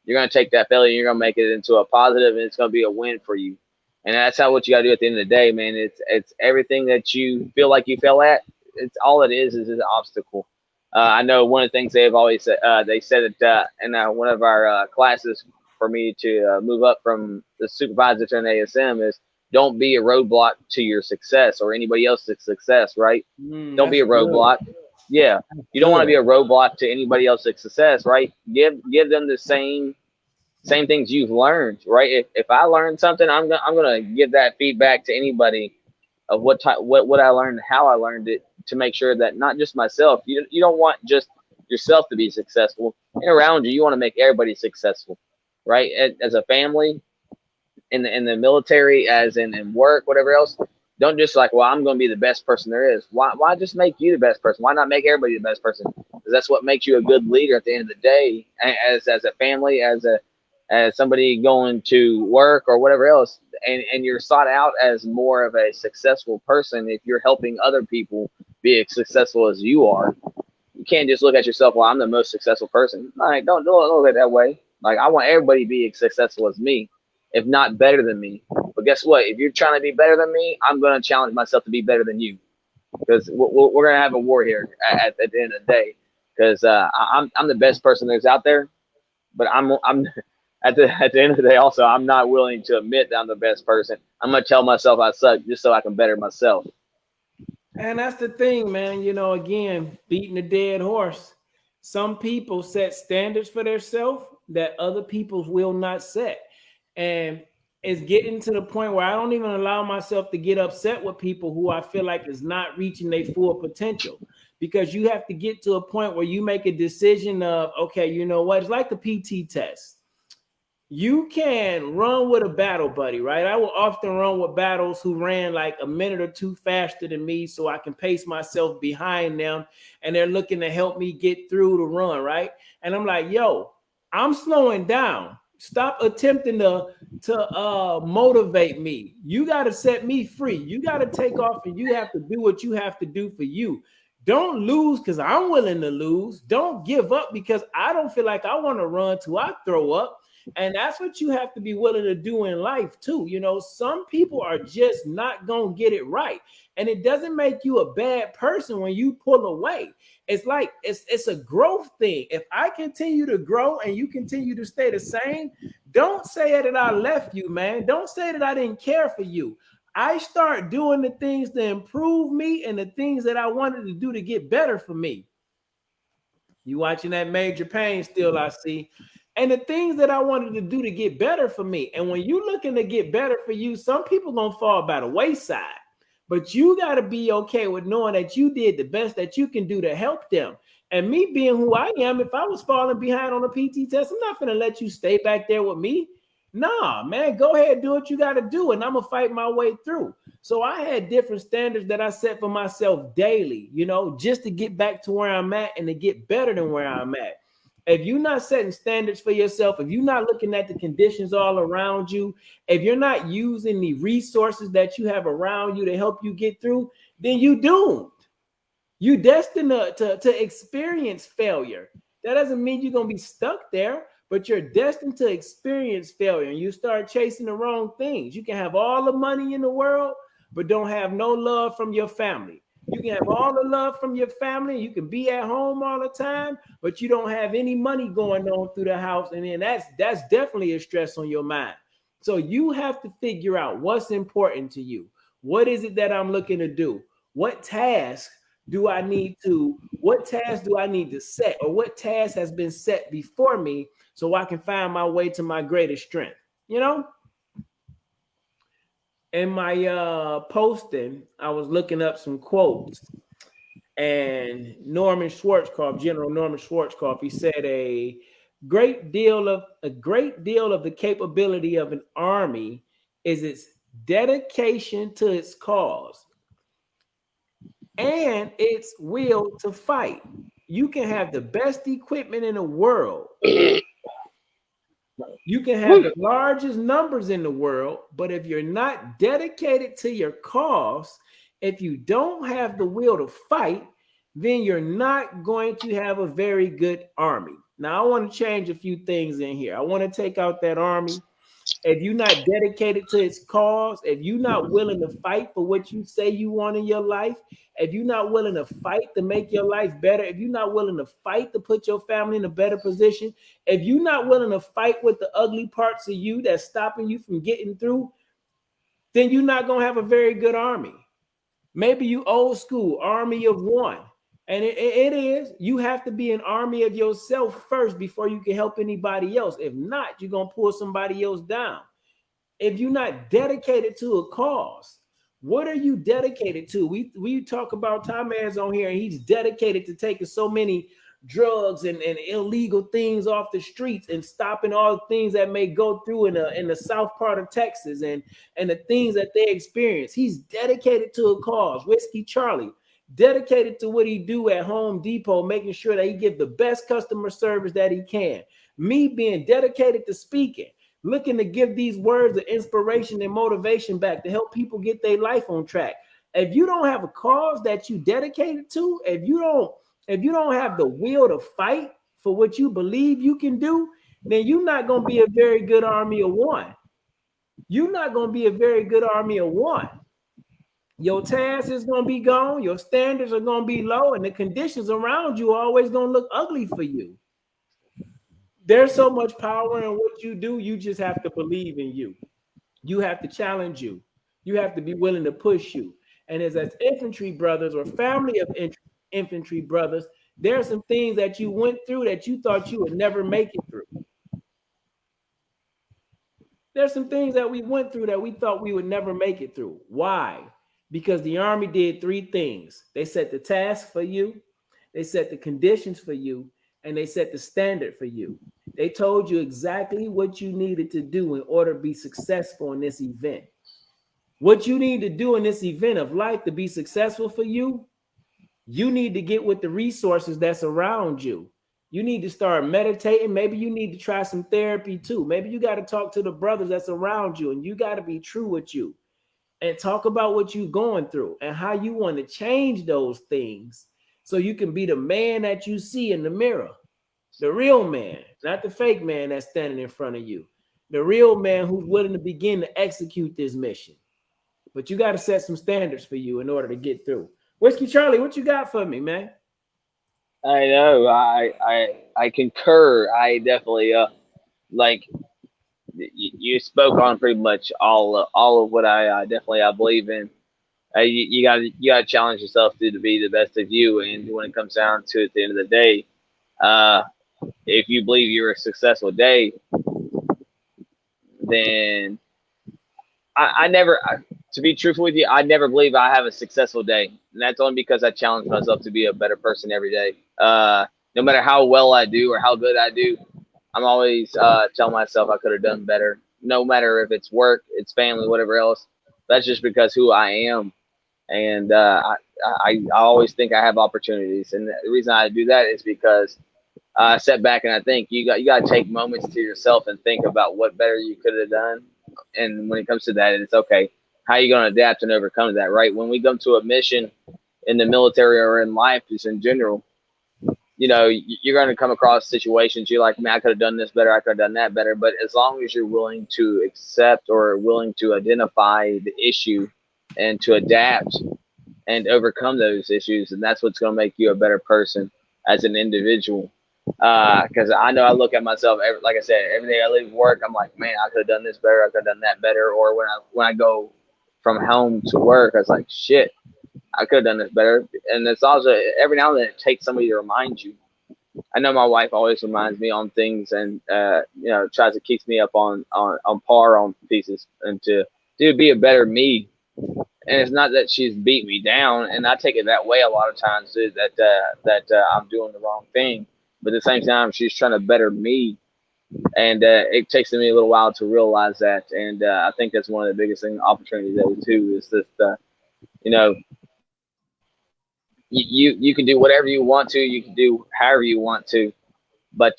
You're going to take that failure and you're going to make it into a positive, and it's going to be a win for you. And that's what you got to do at the end of the day, man. It's everything that you feel like you fail at. It's all it is an obstacle. I know one of the things they've always said, they said it in one of our classes for me to move up from the supervisor to an ASM is, don't be a roadblock to your success or anybody else's success, right? Don't be a roadblock. Good. Yeah. You don't want to be a roadblock to anybody else's success, right? Give them the same things you've learned, right? If I learned something, I'm gonna give that feedback to anybody of what I learned, how I learned it, to make sure that not just myself, you don't want just yourself to be successful. And around you want to make everybody successful, right? As a family, in the military, as in work, whatever else. Don't just like, well, I'm going to be the best person there is. Why just make you the best person? Why not make everybody the best person? Because that's what makes you a good leader at the end of the day, as a family, as somebody going to work or whatever else. And you're sought out as more of a successful person if you're helping other people be as successful as you are. You can't just look at yourself, well, I'm the most successful person. Like, don't look at it that way. Like, I want everybody to be as successful as me, if not better than me. But guess what? If you're trying to be better than me, I'm going to challenge myself to be better than you, because we're going to have a war here at the end of the day. Because I'm the best person there's out there, but I'm at the end of the day also, I'm not willing to admit that I'm the best person. I'm going to tell myself I suck just so I can better myself. And that's the thing, man. Again, beating a dead horse. Some people set standards for themselves that other people will not set. And it's getting to the point where I don't even allow myself to get upset with people who I feel like is not reaching their full potential, because you have to get to a point where you make a decision of, okay, you know what? It's like the PT test. You can run with a battle buddy, right? I will often run with battles who ran like a minute or two faster than me, so I can pace myself behind them, and they're looking to help me get through the run, right? And I'm like, yo, I'm slowing down. Stop attempting to motivate me. You got to set me free. You got to take off and you have to do what you have to do for you. Don't lose because I'm willing to lose. Don't give up because I don't feel like I want to run till I throw up. And that's what you have to be willing to do in life too. You know, some people are just not going to get it right. And it doesn't make you a bad person when you pull away. It's like it's a growth thing. If I continue to grow and you continue to stay the same, don't say that I left you, man. Don't say that I didn't care for you. I start doing the things to improve me and the things that I wanted to do to get better for me. You watching that Major Pain still, I see. And the things that I wanted to do to get better for me. And when you looking to get better for you, some people gonna fall by the wayside. But you got to be okay with knowing that you did the best that you can do to help them. And me being who I am, if I was falling behind on a PT test, I'm not going to let you stay back there with me. Nah, man, go ahead, do what you got to do, and I'm going to fight my way through. So I had different standards that I set for myself daily, you know, just to get back to where I'm at and to get better than where I'm at. If you're not setting standards for yourself, if you're not looking at the conditions all around you, if you're not using the resources that you have around you to help you get through, then you doomed. You destined to experience failure. That doesn't mean you're going to be stuck there, but you're destined to experience failure. And you start chasing the wrong things. You can have all the money in the world, but don't have no love from your family. You can have all the love from your family. You can be at home all the time, but you don't have any money going on through the house. And then that's definitely a stress on your mind. So you have to figure out what's important to you. What is it that I'm looking to do? What task do I need to set, or what task has been set before me so I can find my way to my greatest strength? You know? In my posting, I was looking up some quotes, and General Norman Schwarzkopf, he said a great deal of the capability of an army is its dedication to its cause and its will to fight. You can have the best equipment in the world. You can have the largest numbers in the world, but if you're not dedicated to your cause, if you don't have the will to fight, then you're not going to have a very good army. Now, I want to change a few things in here. I want to take out that army. If you're not dedicated to its cause, if you're not willing to fight for what you say you want in your life, if you're not willing to fight to make your life better, if you're not willing to fight to put your family in a better position, if you're not willing to fight with the ugly parts of you that's stopping you from getting through, then you're not going to have a very good army. Maybe you old school, army of one. And it is, you have to be an army of yourself first before you can help anybody else. If not, you're going to pull somebody else down. If you're not dedicated to a cause, what are you dedicated to? We talk about Tom Man's on here, and he's dedicated to taking so many drugs and illegal things off the streets and stopping all the things that may go through in the south part of Texas and the things that they experience. He's dedicated to a cause. Whiskey Charlie, dedicated to what he do at Home Depot, making sure that he give the best customer service that he can. Me being dedicated to speaking, looking to give these words of inspiration and motivation back to help people get their life on track. If you don't have a cause that you dedicated to, if you don't have the will to fight for what you believe you can do, then you're not going to be a very good army of one. You're not going to be a very good army of one. Your task is going to be gone. Your standards are going to be low, and the conditions around you are always going to look ugly for you. There's so much power in what you do. You just have to believe in you. You have to challenge you. You have to be willing to push you. And as infantry brothers or family of infantry brothers, there are some things that you went through that you thought you would never make it through. There's some things that we went through that we thought we would never make it through. Why? Because the Army did three things. They set the task for you, they set the conditions for you, and they set the standard for you. They told you exactly what you needed to do in order to be successful in this event. What you need to do in this event of life to be successful for you, you need to get with the resources that's around you. You need to start meditating. Maybe you need to try some therapy too. Maybe you got to talk to the brothers that's around you, and you got to be true with you and talk about what you're going through and how you want to change those things so you can be the man that you see in the mirror. The real man, not the fake man that's standing in front of you. The real man who's willing to begin to execute this mission. But you got to set some standards for you in order to get through. Whiskey Charlie, what you got for me, man? I know. I concur. I definitely like you spoke on pretty much all of what I definitely I believe in. You got to challenge yourself to be the best of you, and when it comes down to it, at the end of the day, uh, if you believe you're a successful day, then I never, to be truthful with you, I never believe I have a successful day, and that's only because I challenge myself to be a better person every day. No matter how well I do or how good I do, I'm always telling myself I could have done better. No matter if it's work, it's family, whatever else. That's just because who I am, and I always think I have opportunities, and the reason I do that is because I step back and I think you got to take moments to yourself and think about what better you could have done. And when it comes to that, it's okay. How are you going to adapt and overcome that, right? When we come to a mission in the military or in life, just in general, you're going to come across situations you're like, man, I could have done this better, I could have done that better. But as long as you're willing to accept or willing to identify the issue and to adapt and overcome those issues, and that's what's going to make you a better person as an individual. Because I know I look at myself, like I said, every day I leave work, I'm like, man, I could have done this better, I could have done that better. Or when I go from home to work, I was like, shit, I could have done this better. And it's also every now and then it takes somebody to remind you. I know my wife always reminds me on things, and tries to keep me up on par on pieces, and to be a better me. And it's not that she's beat me down, and I take it that way a lot of times too, that I'm doing the wrong thing. But at the same time, she's trying to better me, and it takes me a little while to realize that. And I think that's one of the biggest opportunities there too is that you know you can do whatever you want to, you can do however you want to, but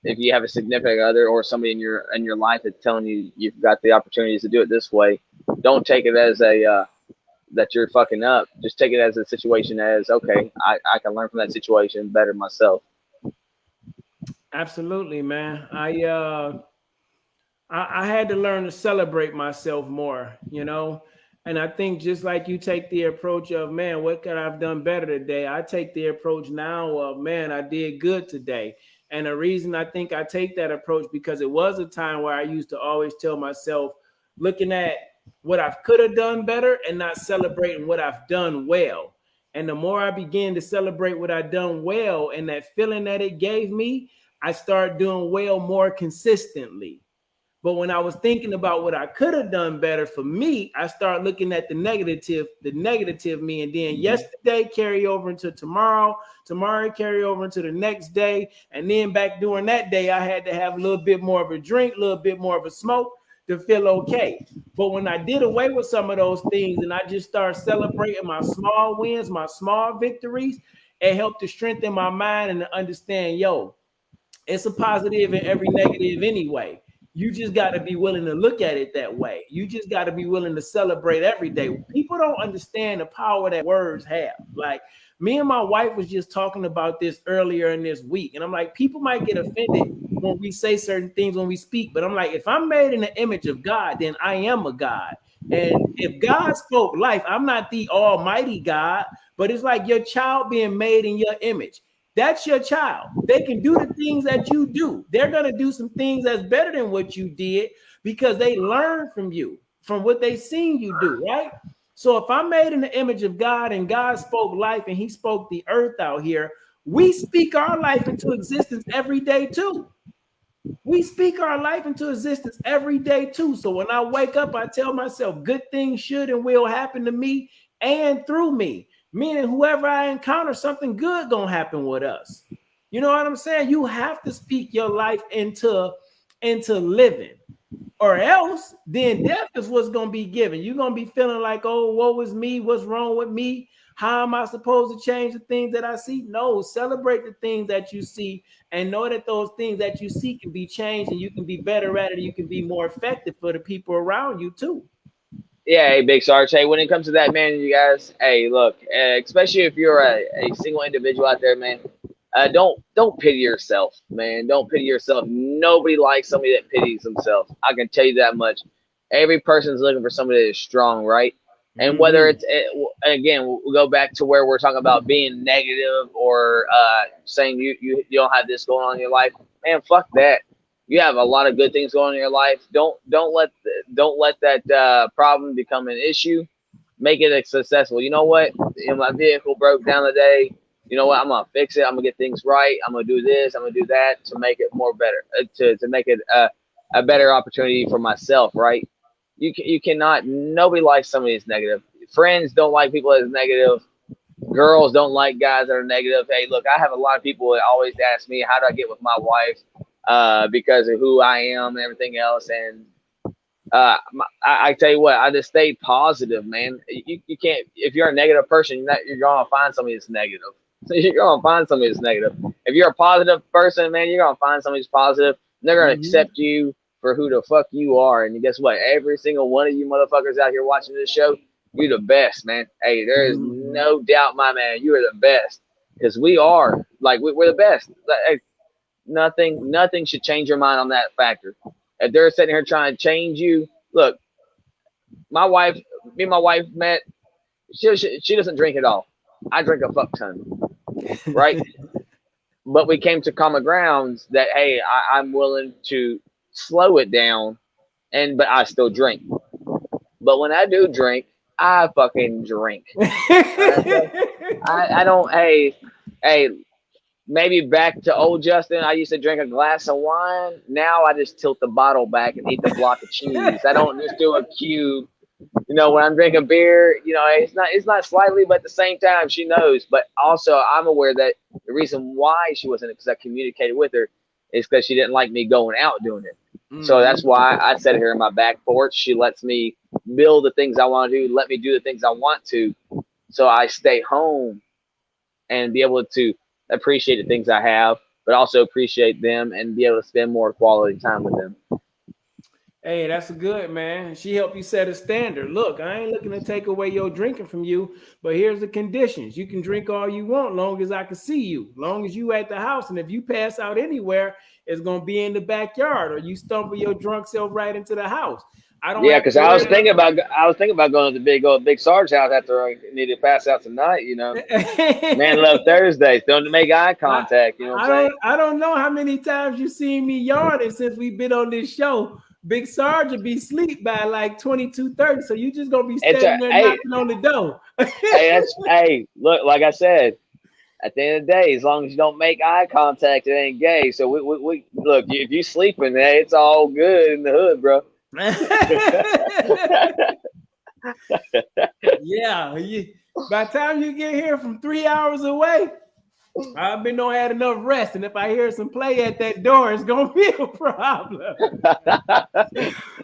if you have a significant other or somebody in your life that's telling you you've got the opportunities to do it this way, don't take it as a that you're fucking up. Just take it as a situation as okay, I can learn from that situation, better myself. Absolutely, man. I had to learn to celebrate myself more, And I think just like you take the approach of, man, what could I have done better today? I take the approach now of, man, I did good today. And the reason I think I take that approach because it was a time where I used to always tell myself, looking at what I could have done better and not celebrating what I've done well. And the more I begin to celebrate what I've done well and that feeling that it gave me, I start doing well more consistently. But when I was thinking about what I could have done better for me, I start looking at the negative me, and then yesterday carry over into tomorrow carry over into the next day, and then back during that day, I had to have a little bit more of a drink, a little bit more of a smoke to feel okay. But when I did away with some of those things, and I just started celebrating my small wins, my small victories, it helped to strengthen my mind and to understand, yo, it's a positive in every negative anyway. You just got to be willing to look at it that way. You just got to be willing to celebrate every day. People don't understand the power that words have. Like me and my wife was just talking about this earlier in this week. And I'm like, people might get offended when we say certain things when we speak. But I'm like, if I'm made in the image of God, then I am a God. And if God spoke life, I'm not the almighty God, but it's like your child being made in your image. That's your child. They can do the things that you do. They're going to do some things that's better than what you did because they learn from you, from what they seen you do, right? So if I'm made in the image of God and God spoke life and he spoke the earth out here, we speak our life into existence every day too. We speak our life into existence every day too. So when I wake up, I tell myself good things should and will happen to me and through me. Meaning whoever I encounter, something good gonna happen with us. You know what I'm saying? You have to speak your life into living, or else then death is what's gonna be given. You're gonna be feeling like, oh, woe is me, what's wrong with me? How am I supposed to change the things that I see? No, celebrate the things that you see and know that those things that you see can be changed and you can be better at it. And you can be more effective for the people around you too. Yeah, hey, Big Sarge. Hey, when it comes to that, man, you guys, hey, look, especially if you're a single individual out there, man, don't pity yourself, man. Don't pity yourself. Nobody likes somebody that pities themselves. I can tell you that much. Every person's looking for somebody that is strong, right? And whether Mm-hmm. it's again, we'll go back to where we're talking about being negative or saying you don't have this going on in your life, man. Fuck that. You have a lot of good things going on in your life. Don't let that problem become an issue. Make it a successful. You know what? My vehicle broke down today. You know what? I'm gonna fix it. I'm gonna get things right. I'm gonna do this. I'm gonna do that to make it more better. To make it a better opportunity for myself. Right? You cannot. Nobody likes somebody that's negative. Friends don't like people that's negative. Girls don't like guys that are negative. Hey, look, I have a lot of people that always ask me, how do I get with my wife? Because of who I am and everything else. And I tell you what, I just stay positive, man. You can't, if you're a negative person, you're going to find somebody that's negative. So you're going to find somebody that's negative. If you're a positive person, man, you're going to find somebody that's positive. And they're going to Mm-hmm. accept you for who the fuck you are. And guess what? Every single one of you motherfuckers out here watching this show, you're the best, man. Hey, there is Mm-hmm. no doubt, my man, you are the best. Because we are, like, we're the best. Like, nothing should change your mind on that factor. If they're sitting here trying to change you, look, my wife, me and my wife met. She doesn't drink at all. I drink a fuck ton, right? But we came to common grounds that hey, I'm willing to slow it down, but I still drink. But when I do drink, I fucking drink. Okay, I don't. Hey, maybe back to old Justin, I used to drink a glass of wine. Now I just tilt the bottle back and eat the block of cheese. I don't just do a cube. When I'm drinking beer, it's not slightly, but at the same time, she knows. But also, I'm aware that the reason why she wasn't because I communicated with her is because she didn't like me going out doing it. So that's Mm-hmm. why I set her in my back porch. She lets me build the things I want to do, let me do the things I want to. So I stay home and be able to appreciate the things I have, but also appreciate them and be able to spend more quality time with them. Hey, that's good, man. She helped you set a standard. Look, I ain't looking to take away your drinking from you, but here's the conditions. You can drink all you want, long as I can see you, long as you at the house. And if you pass out anywhere, it's gonna be in the backyard, or you stumble your drunk self right into the house. I don't Yeah, have because to worry about. I was thinking about going to the big Sarge house after I needed to pass out tonight. Man, love Thursdays. Don't make eye I, contact. You know what I'm I saying? don't know how many times you seen me yawning since we've been on this show. Big Sarge will be asleep by like 22:30. So you just gonna be It's standing there hey, knocking on the door. hey. Look, like I said, at the end of the day, as long as you don't make eye contact, it ain't gay. So we look. If you sleeping, hey, it's all good in the hood, bro. Yeah. By the time you get here from 3 hours away, I've been don't had enough rest. And if I hear some play at that door, it's gonna be a problem.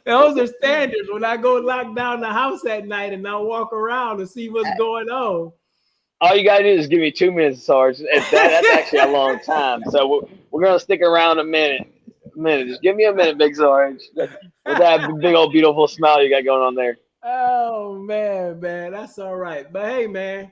Those are standards when I go lock down the house at night and I walk around to see what's going on. All you gotta do is give me 2 minutes, Sarge. That's actually a long time. So we're gonna stick around a minute. Just give me a minute, Big Sarge. With that big old beautiful smile you got going on there. Oh man, that's all right. But hey, man,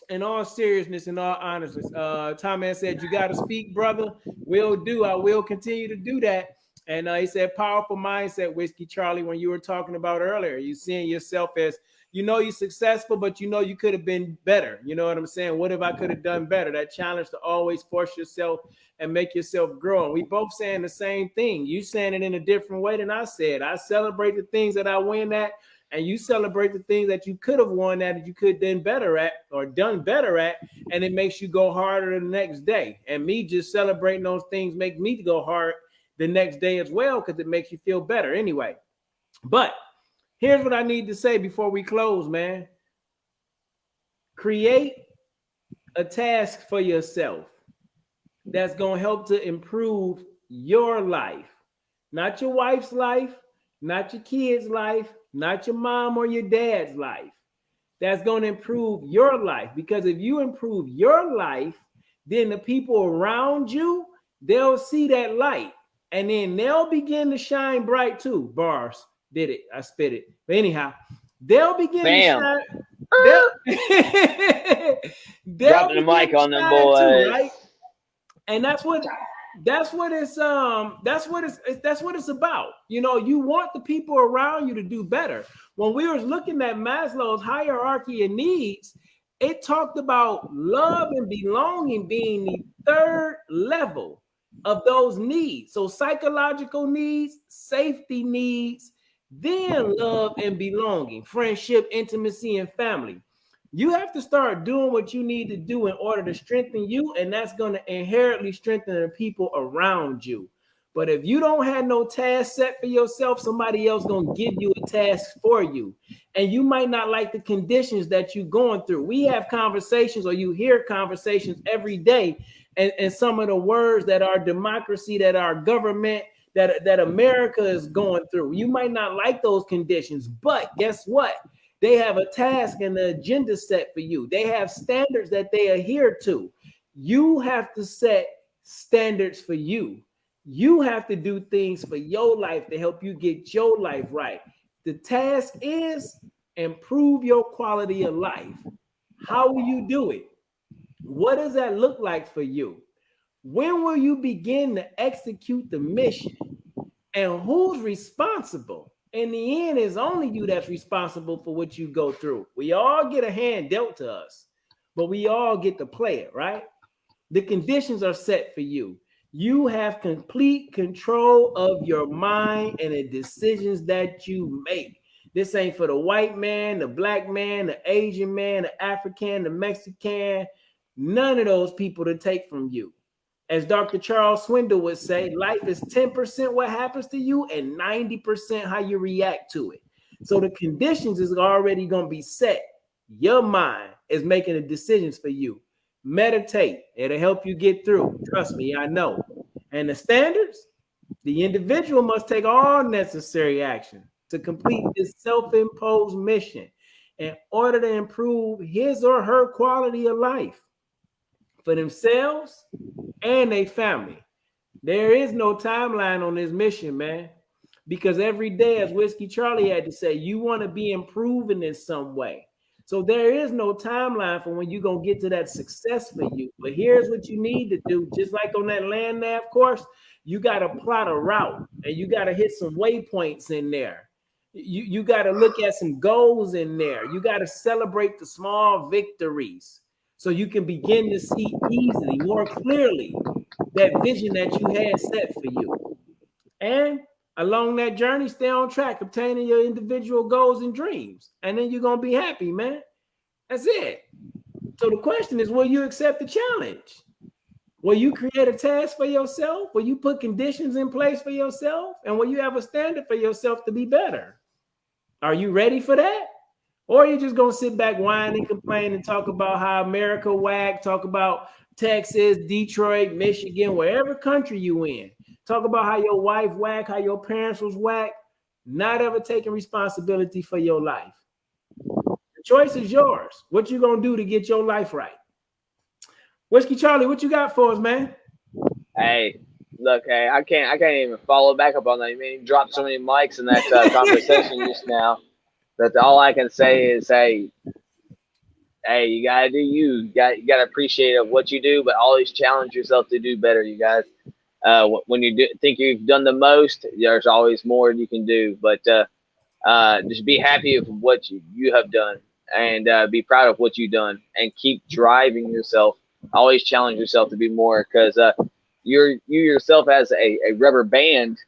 in all seriousness, in all honesty, Tom Man said, you got to speak, brother. Will do. I will continue to do that. And he said, powerful mindset, Whiskey Charlie, when you were talking about earlier, you seeing yourself as, you're successful, but you could have been better. You know what I'm saying? What if I could have done better? That challenge to always force yourself and make yourself grow. And we both saying the same thing. You saying it in a different way than I said. I celebrate the things that I win at, and you celebrate the things that you could have won at, that you could have done better at or done better at, and it makes you go harder the next day. And me just celebrating those things make me go hard the next day as well, because it makes you feel better anyway. But here's what I need to say before we close, man. Create a task for yourself that's going to help to improve your life, not your wife's life, not your kid's life, not your mom or your dad's life. that's going to improve your life. Because if you improve your life, then the people around you, they'll see that light, and then they'll begin to shine bright too. Bars, did it. I spit it. But anyhow, they'll begin to Bam. shine. They'll, they'll Dropping the begin mic to on them shine too, boys. right? And that's what it's about. You know, you want the people around you to do better. When we was looking at Maslow's hierarchy of needs, it talked about love and belonging being the third level of those needs. So psychological needs, safety needs, then love and belonging, friendship, intimacy, and family. You have to start doing what you need to do in order to strengthen you, and that's going to inherently strengthen the people around you. But if you don't have no task set for yourself, somebody else going to give you a task for you. And you might not like the conditions that you're going through. We have conversations, or you hear conversations every day, and some of the words that our democracy, that our government, that America is going through. You might not like those conditions, but guess what? They have a task and an agenda set for you. They have standards that they adhere to. You have to set standards for you. You have to do things for your life to help you get your life right. The task is improve your quality of life. How will you do it? What does that look like for you? When will you begin to execute the mission? And who's responsible? In the end, it's only you that's responsible for what you go through. We all get a hand dealt to us, but we all get to play it, right? The conditions are set for you. You have complete control of your mind and the decisions that you make. This ain't for the white man, the black man, the Asian man, the African, the Mexican, none of those people to take from you. As Dr. Charles Swindoll would say, life is 10% what happens to you and 90% how you react to it. So the conditions is already going to be set. Your mind is making the decisions for you. Meditate. It'll help you get through. Trust me, I know. And the standards, the individual must take all necessary action to complete this self-imposed mission in order to improve his or her quality of life for themselves and their family. There is no timeline on this mission, man, because every day, as Whiskey Charlie had to say, you want to be improving in some way. So there is no timeline for when you're going to get to that success for you. But here's what you need to do. Just like on that land nav course, you got to plot a route and you got to hit some waypoints in there. You got to look at some goals in there. You got to celebrate the small victories so you can begin to see easily, more clearly, that vision that you had set for you. And along that journey, stay on track, obtaining your individual goals and dreams. And then you're going to be happy, man. That's it. So the question is, will you accept the challenge? Will you create a task for yourself? Will you put conditions in place for yourself? And will you have a standard for yourself to be better? Are you ready for that? Or are you just going to sit back, whine and complain and talk about how America whack, talk about Texas, Detroit, Michigan, wherever country you in. Talk about how your wife whack, how your parents was whack, not ever taking responsibility for your life. The choice is yours. What you going to do to get your life right? Whiskey Charlie, what you got for us, man? Hey, look, hey, I can't even follow back up on that. I mean, you dropped so many mics in that conversation just now that all I can say is, hey, you gotta do you. You gotta appreciate what you do, but always challenge yourself to do better, you guys. When you think you've done the most, there's always more you can do. But just be happy with what you have done, and be proud of what you've done, and keep driving yourself. Always challenge yourself to be more, because you yourself as a rubber band,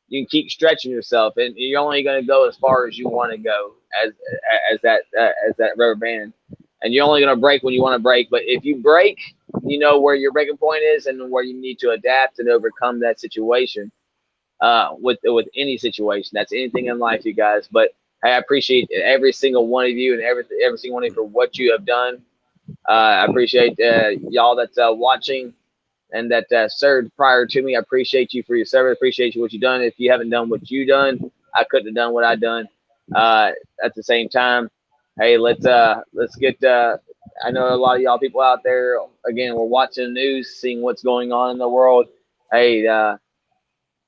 you can keep stretching yourself, and you're only going to go as far as you want to go as that rubber band, and you're only going to break when you want to break. But if you break, you know where your breaking point is and where you need to adapt and overcome that situation. With any situation, that's anything in life, you guys. But I appreciate every single one of you and every single one of you for what you have done. I appreciate y'all that's watching and that served prior to me. I appreciate you for your service. Appreciate you what you've done. If you haven't done what you've done, I couldn't have done what I've done. At the same time, hey, let's get. I know a lot of y'all people out there. Again, we're watching the news, seeing what's going on in the world. Hey,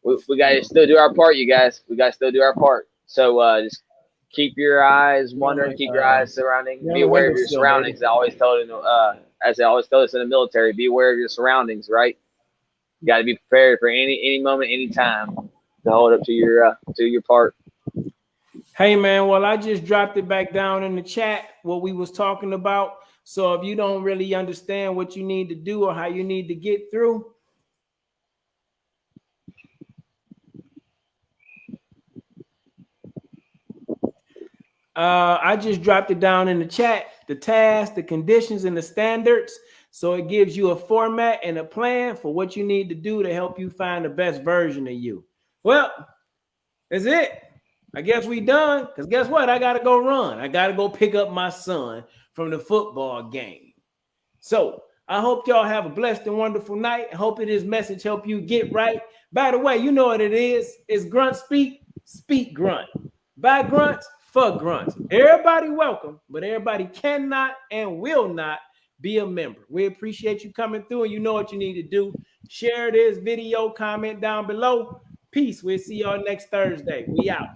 we got to still do our part, you guys. We got to still do our part. So just keep your eyes Oh wondering, my keep your God. eyes surrounding, You're be on the aware of your windowsill, baby. surroundings. I always told it, as I always told us in the military, be aware of your surroundings. Right? You got to be prepared for any moment, any time to hold up to your part. Hey man, well I just dropped it back down in the chat what we was talking about. So if you don't really understand what you need to do or how you need to get through, I just dropped it down in the chat, the tasks, the conditions, and the standards. So it gives you a format and a plan for what you need to do to help you find the best version of you. Well, that's it. I guess we done. Because guess what? I got to go run. I got to go pick up my son from the football game. So I hope y'all have a blessed and wonderful night. I hope this message help you get right. By the way, you know what it is. It's Grunt Speak, Speak Grunt. By Grunts, for Grunts. Everybody welcome, but everybody cannot and will not be a member. We appreciate you coming through, and you know what you need to do. Share this video, comment down below. Peace. We'll see y'all next Thursday. We out.